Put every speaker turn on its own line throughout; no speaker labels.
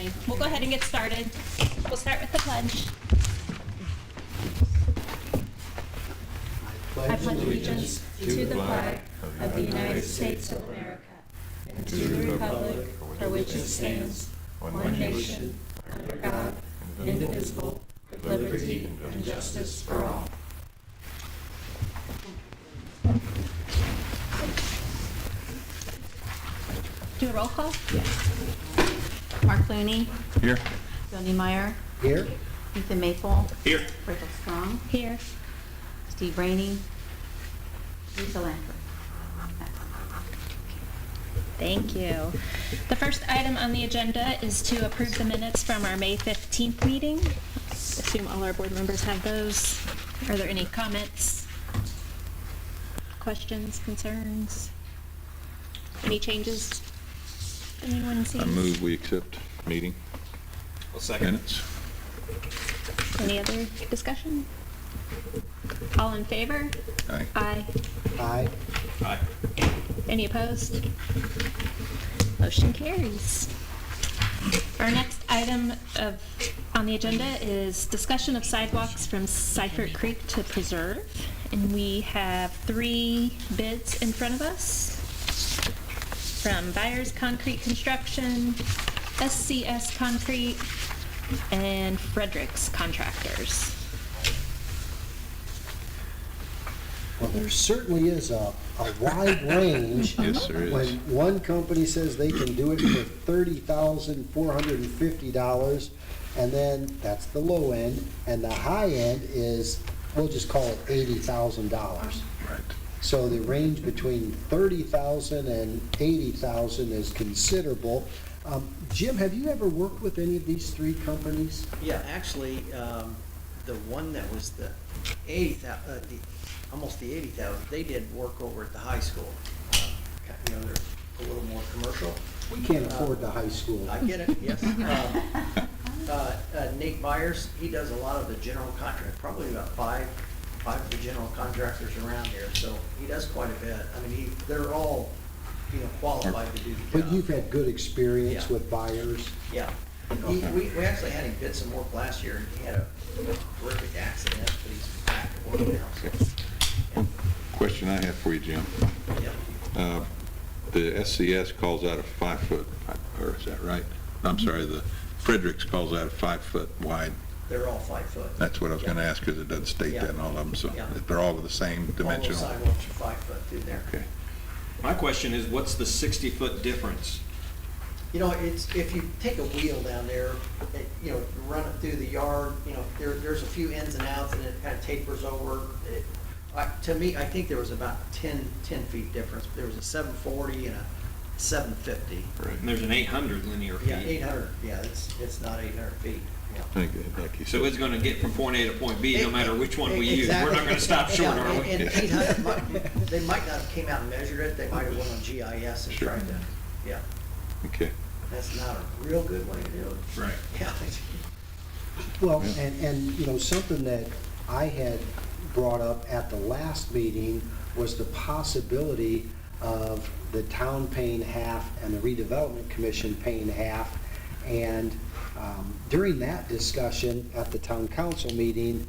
Okay, we'll go ahead and get started. We'll start with the pledge. I pledge allegiance to the flag of the United States of America and to the republic for which it stands, one nation, under God, indivisible, with liberty and justice for all. Do a roll call?
Yes. Mark Looney.
Here.
Bill Niemeyer.
Here.
Ethan Maple.
Here.
Rachel Strong.
Here.
Steve Rainey. Lisa Lanford.
Thank you. The first item on the agenda is to approve the minutes from our May 15th meeting. Assume all our board members have those. Are there any comments, questions, concerns? Any changes anyone sees?
I move we accept meeting minutes.
Any other discussion? All in favor?
Aye.
Aye.
Aye.
Aye.
Any opposed? Motion carries. Our next item on the agenda is discussion of sidewalks from Seifert Creek to Preserve. And we have 3 bids in front of us from Byers Concrete Construction, SCS Concrete, and Fredericks Contractors.
Well, there certainly is a wide range.
Yes, there is.
When one company says they can do it for $30,450, and then that's the low end, and the high end is, we'll just call it $80,000.
Right.
So the range between $30,000 and $80,000 is considerable. Jim, have you ever worked with any of these 3 companies?
Yeah, actually, the one that was the 80,000, almost the 80,000, they did work over at the high school. You know, they're a little more commercial.
We can't afford the high school.
I get it, yes. Nate Byers, he does a lot of the general contract, probably about five of the general contractors around here, so he does quite a bit. I mean, they're all, you know, qualified to do the job.
But you've had good experience
Yeah.
with buyers?
Yeah. We actually had him bid some work last year, and he had a horrific accident, but he's back to work now, so. Yeah.
Question I have for you, Jim.
Yeah.
The SCS calls out a 5-foot, or is that right? I'm sorry, the Fredericks calls out a 5-foot wide.
They're all 5 foot.
That's what I was
Yeah.
going to ask, because it doesn't state
Yeah.
that in all of them, so
Yeah.
they're all the same
All
dimensional.
those sidewalks are 5 foot through there.
Okay.
My question is, what's the 60-foot difference?
You know, it's, if you take a wheel down there, you know, run it through the yard, you know, there's a few ins and outs, and it kind of tapers over. To me, I think there was about 10 feet difference. There was a 740 and a 750.
Right.
And there's an 800 linear feet.
Yeah, 800, yeah, it's not 800 feet, yeah.
Thank you.
So it's going to get from point A to point B, no matter which one we use. We're not going to stop short,
Yeah,
are we?
and 800, they might not have came out and measured it, they might have went on GIS and
Sure.
tried to, yeah.
Okay.
That's not a real good way to do it.
Right.
Yeah.
Well,
Yeah.
and you know, something that I had brought up at the last meeting was the possibility of the town paying half and the redevelopment commission paying half. And during that discussion at the town council meeting,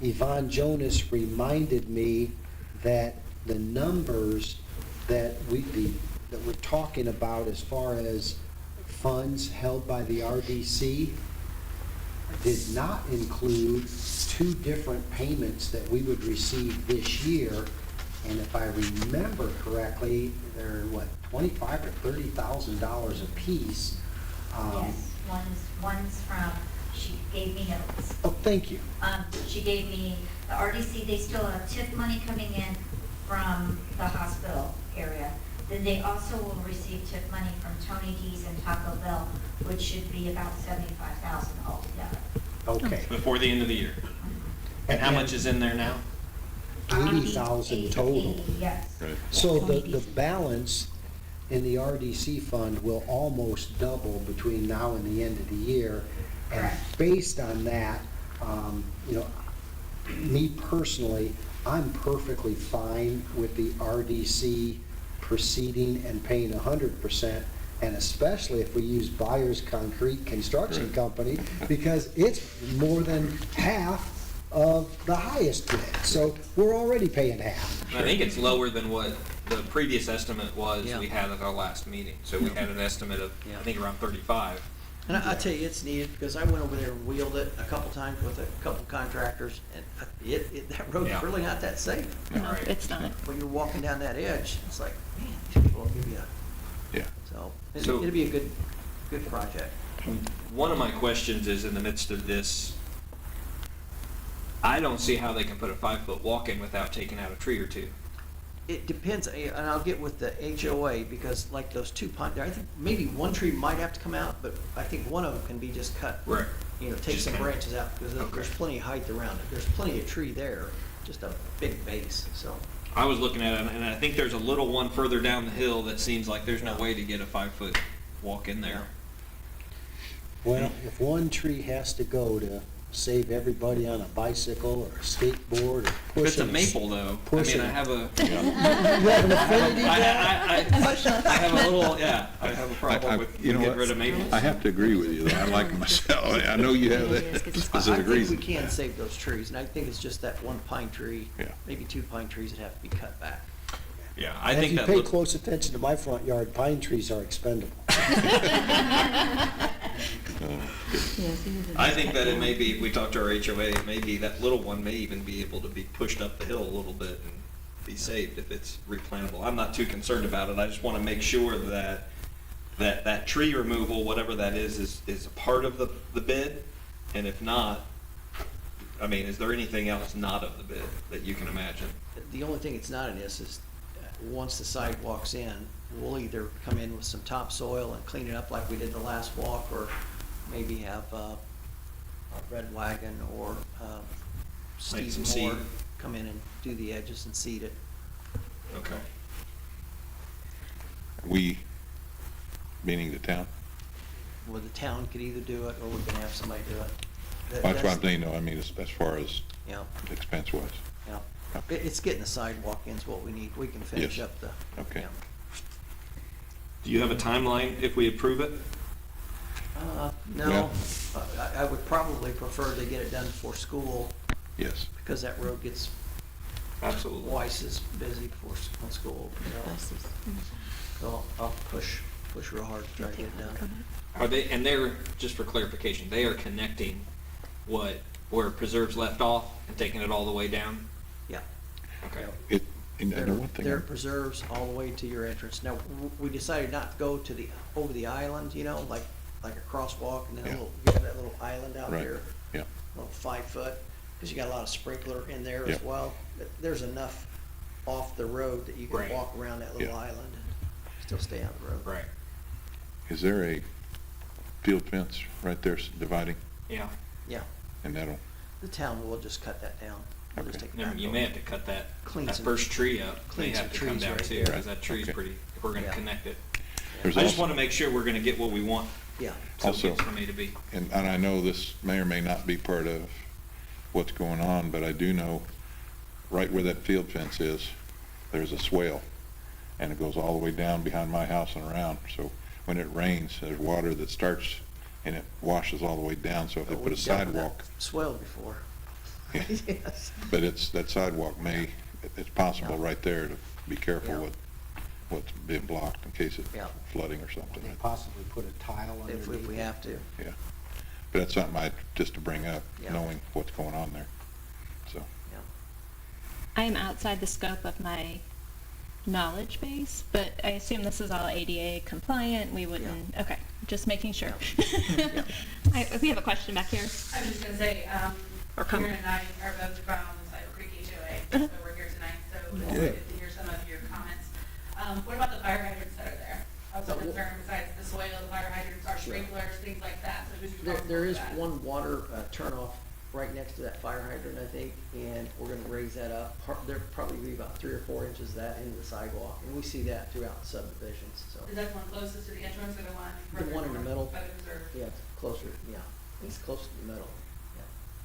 Yvonne Jonas reminded me that the numbers that we're talking about as far as funds held by the RDC did not include 2 different payments that we would receive this year. And if I remember correctly, they're what, $25,000 or $30,000 a piece.
Yes, one's from, she gave me notes.
Oh, thank you.
She gave me the RDC, they still have TIF money coming in from the hospital area. Then they also will receive TIF money from Tony D's and Taco Bell, which should be about $75,000 altogether.
Okay.
Before the end of the year. And how much is in there now?
80,000 total.
80, yes.
Right.
So the balance in the RDC fund will almost double between now and the end of the year. And
Correct.
based on that, you know, me personally, I'm perfectly fine with the RDC proceeding and paying 100%, and especially if we use Byers Concrete Construction Company, because it's more than half of the highest bid. So we're already paying half.
I think it's lower than what the previous estimate was
Yeah.
we had at our last meeting. So we had an estimate of, I think, around 35.
And I tell you, it's needed, because I went over there and wheeled it a couple times with a couple contractors, and that road's
Yeah.
really not that safe.
No,
Right.
it's not.
When you're walking down that edge, it's like, man, these people will give you a,
Yeah.
so,
So-
it'd be a good project.
One of my questions is, in the midst of this, I don't see how they can put a 5-foot walk in without taking out a tree or two.
It depends, and I'll get with the HOA, because like those two pine, I think maybe one tree might have to come out, but I think one of them can be just cut.
Right.
You know, take
Just
some
kinda-
branches out, because
Okay.
there's plenty of height around it. There's plenty of tree there, just a big base, so.
I was looking at it, and I think there's a little one further down the hill that seems like there's no way to get a 5-foot walk in there.
Well, if one tree has to go to save everybody on a bicycle or a skateboard or
If it's
pushing.
a maple, though, I
pushing-
mean, I have a,
You have an affinity for that?
I have a little, yeah, I have a problem with
You know
getting
what?
rid of maples.
I have to agree with you, though. I like them myself. I know you have that
I
specific
think
reason.
we can save those trees, and I think it's just that one pine tree,
Yeah.
maybe 2 pine trees that have to be cut back.
Yeah, I
And
think
if
that
you pay
look-
close attention to my front yard, pine trees are expendable.
I think that it may be, if we talk to our HOA, it may be, that little one may even be able to be pushed up the hill a little bit and be saved if it's replantable. I'm not too concerned about it. I just want to make sure that that tree removal, whatever that is a part of the bid. And if not, I mean, is there anything else not of the bid that you can imagine?
The only thing it's not in this is, once the sidewalk's in, we'll either come in with some topsoil and clean it up like we did the last walk, or maybe have a red wagon or
Like some
Steve Moore
seed.
come in and do the edges and seed it.
Okay.
We, meaning the town?
Well, the town could either do it, or we can have somebody do it.
That's what I'm saying, though. I mean, as far as
Yeah,
expense-wise.
yeah.
Okay.
It's getting the sidewalk in's what we need. We can finish
Yes.
up the.
Okay.
yeah.
Do you have a timeline if we approve it?
No, I would probably prefer they get it done before school,
Yes.
because that road gets
Absolutely.
twice as busy before when school, you know. So I'll push real hard to try to get it done.
Are they, and they're, just for clarification, they are connecting where preserves left off and taking it all the way down?
Yeah.
Okay.
It, and the
There
one thing.
there are preserves all the way to your entrance. Now, we decided not to go to over the island, you know, like a crosswalk, and then
Yeah.
you have that little island out
Right.
here,
Yeah.
little 5 foot, because you got a lot of sprinkler in there
Yeah.
as well. There's enough off the road that you can
Right.
walk around that little
Yeah.
island and still stay on the road.
Right.
Is there a field fence right there dividing?
Yeah.
Yeah,
And that'll,
the town will just cut that down. We'll just
Okay.
take it
Now,
back
you
over.
may have to cut that
Clean some-
first tree up.
clean
May
some
have to come
trees
down
right
too,
there.
because that tree's
Okay.
pretty, if we're gonna
Yeah.
connect it.
There's
I just
also-
wanna make sure we're gonna get what we want.
Yeah,
So it
Also-
gets from A to B.
and I know this may or may not be part of what's going on, but I do know right where that field fence is, there's a swale, and it goes all the way down behind my house and around. So when it rains, there's water that starts and it washes all the way down. So if they
But
put a
we've dealt with that
sidewalk,
swell before.
Yeah.
Yes.
but that sidewalk it's possible
Yeah.
right there to be careful
Yeah.
what's being blocked in case it's
Yeah.
flooding or
They
something.
possibly put a tile underneath.
If we
it.
have to.
Yeah. But that's something just to bring up,
Yeah.
knowing what's going on there. So,
Yeah.
I am outside the scope of my knowledge base, but I assume this is all ADA compliant. We wouldn't, okay, just making sure.
Yeah.
We have a question back here.
I was just gonna say,
Or comment.
Karen and I are both from Cyber Creek HOA, so we're here tonight, so it's good to hear some of your comments. What about the fire hydrants that are there? I was concerned, besides the soil, the fire hydrants, our sprinklers, things like that, so who's responsible
There
for
is
that?
one water turnoff right next to that fire hydrant, I think, and we're gonna raise that up. There'll probably be about 3 or 4 inches of that into the sidewalk, and we see that throughout subdivisions, so.
Is that the one closest to the entrance or the one
The
further
one in the
north
middle.
by the reserve?
Yeah, it's closer, yeah, I think it's close to the middle, yeah.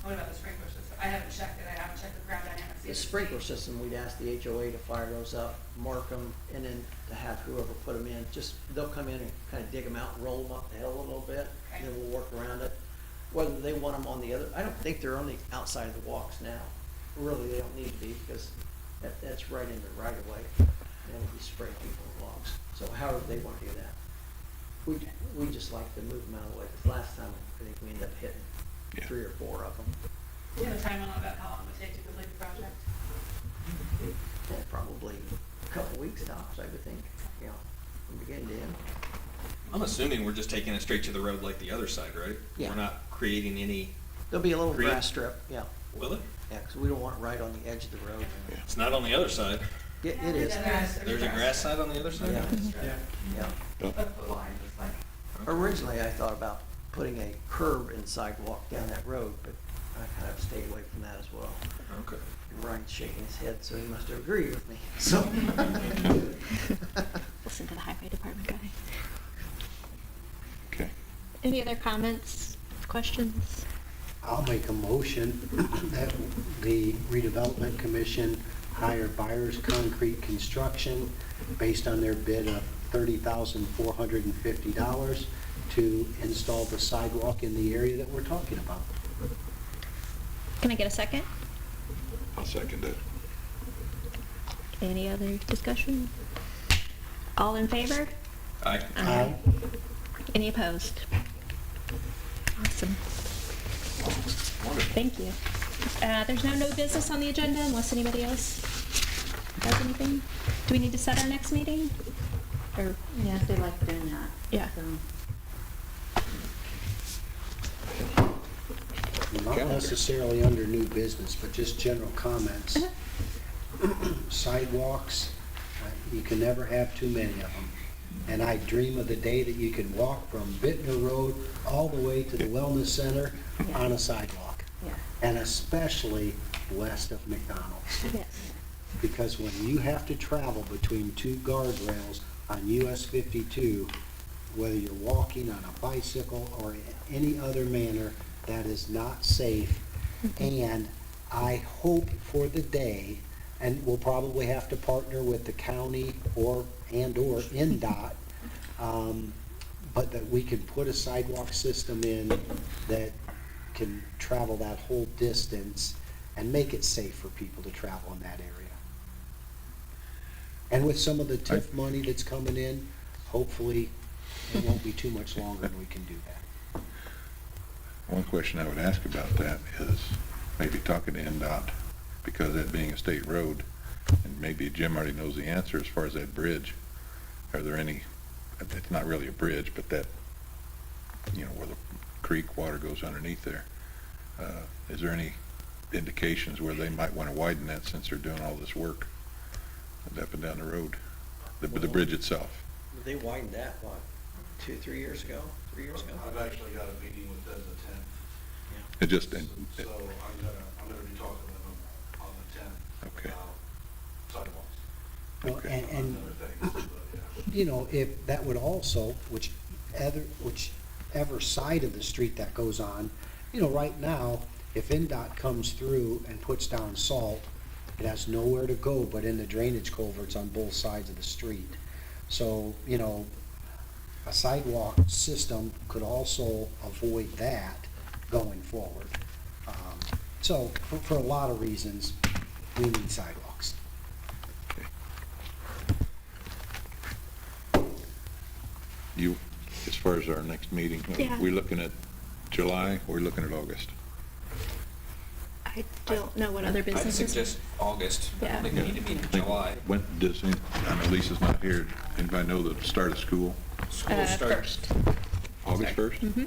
What about the sprinkler system? I haven't checked it, I haven't checked the ground dynamics.
The
either.
sprinkler system, we'd ask the HOA to fire those up, mark them, and then to have whoever put them in, they'll come in and kind of dig them out and roll them up the hill a little bit, and then we'll work around it. Whether they want them on the other, I don't think they're on the outside of the walks now. Really, they don't need to be, because that's right in the right of way, and it'll be spraying people with walks. So however they want to do that. We just like to move them out of the way, because last time, I think we ended up hitting
Yeah.
3 or 4 of them.
Do you have a timeline about how long it would take to complete the project?
Yeah, probably a couple weeks tops, I would think, from beginning to end.
I'm assuming we're just taking it straight to the road like the other side, right?
Yeah.
We're not creating any,
There'll be a little
Green?
grass strip, yeah.
will it?
Yeah, because we don't want it right on the edge of the road.
It's not on the other side.
Yeah, it is.
There's a grass side on the other side?
Yeah. Yeah. Originally, I thought about putting a curb and sidewalk down that road, but I kind of stayed away from that as well.
Okay.
And Ryan's shaking his head, so he must have agreed with me, so.
Listen to the highway department guy.
Okay.
Any other comments, questions?
I'll make a motion that the redevelopment commission hire Byers Concrete Construction based on their bid of $30,450 to install the sidewalk in the area that we're talking about.
Can I get a second?
I'll second it.
Any other discussion? All in favor?
Aye.
Aye.
Any opposed? Awesome. Thank you. There's no new business on the agenda unless anybody else has anything. Do we need to set our next meeting? Or,
Yeah, they like doing that.
Yeah.
So,
Not necessarily under new business, but just general comments. Sidewalks, you can never have too many of them. And I dream of the day that you can walk from Bittner Road all the way to the Wellness Center on a sidewalk.
yeah.
And especially west of McDonald's.
yes.
Because when you have to travel between 2 guardrails on US 52, whether you're walking on a bicycle or in any other manner, that is not safe. And I hope for the day, and we'll probably have to partner with the county or NDOT, but that we can put a sidewalk system in that can travel that whole distance and make it safe for people to travel in that area. And with some of the TIF money that's coming in, hopefully it won't be too much longer and we can do that.
One question I would ask about that is maybe talking to NDOT, because that being a state road, and maybe Jim already knows the answer as far as that bridge. Are there any, it's not really a bridge, but that, where the creek water goes underneath there. Is there any indications where they might want to widen that since they're doing all this work up and down the road? The bridge itself.
They widened that, what, 2, 3 years ago? 3 years ago?
I've actually got a meeting with them the 10th,
It just,
so I'm gonna be talking to them on the 10th
Okay.
about sidewalks.
Well,
Okay.
and
Other things, but, yeah.
if that would also, whichever side of the street that goes on, right now, if NDOT comes through and puts down salt, it has nowhere to go but in the drainage culverts on both sides of the street. So, a sidewalk system could also avoid that going forward. So, for a lot of reasons, we need sidewalks.
you, as far as our next meeting,
Yeah.
we're looking at July, or we're looking at August?
I don't know what other
I'd
businesses.
suggest August. I
Yeah.
don't think we need to meet in July.
When does, I know Lisa's not here, anybody know the start of school?
School starts.
First.
August 1st?
Yeah.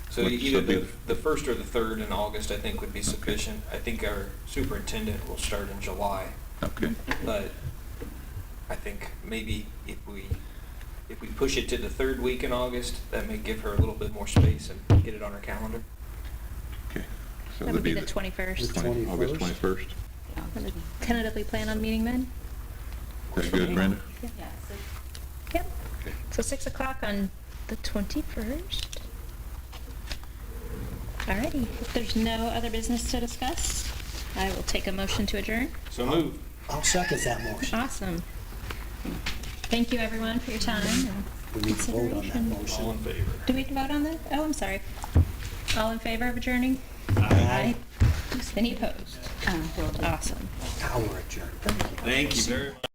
So
What-
either
so be-
the 1st or the 3rd in August, I think, would be sufficient. I think our superintendent will start in July,
Okay,
but I think maybe if we push it to the 3rd week in August, that may give her a little bit more space and get it on her calendar.
okay. So
That would be the
the
21st.
The 21st.
August 21st?
I would tentatively plan on meeting then?
Is that good, Brenda?
Yeah, so
Yep.
Okay.
So 6 o'clock on the 21st. Alrighty, if there's no other business to discuss, I will take a motion to adjourn.
So move.
I'll second that motion.
Awesome. Thank you, everyone, for your time. and
We need to vote on that
Consideration.
motion.
All in favor?
Do we vote on that? Oh, I'm sorry. All in favor of adjourning?
Aye.
Any opposed?
Will do.
Awesome.
Now we're adjourned. Thank you.
Thank you very much.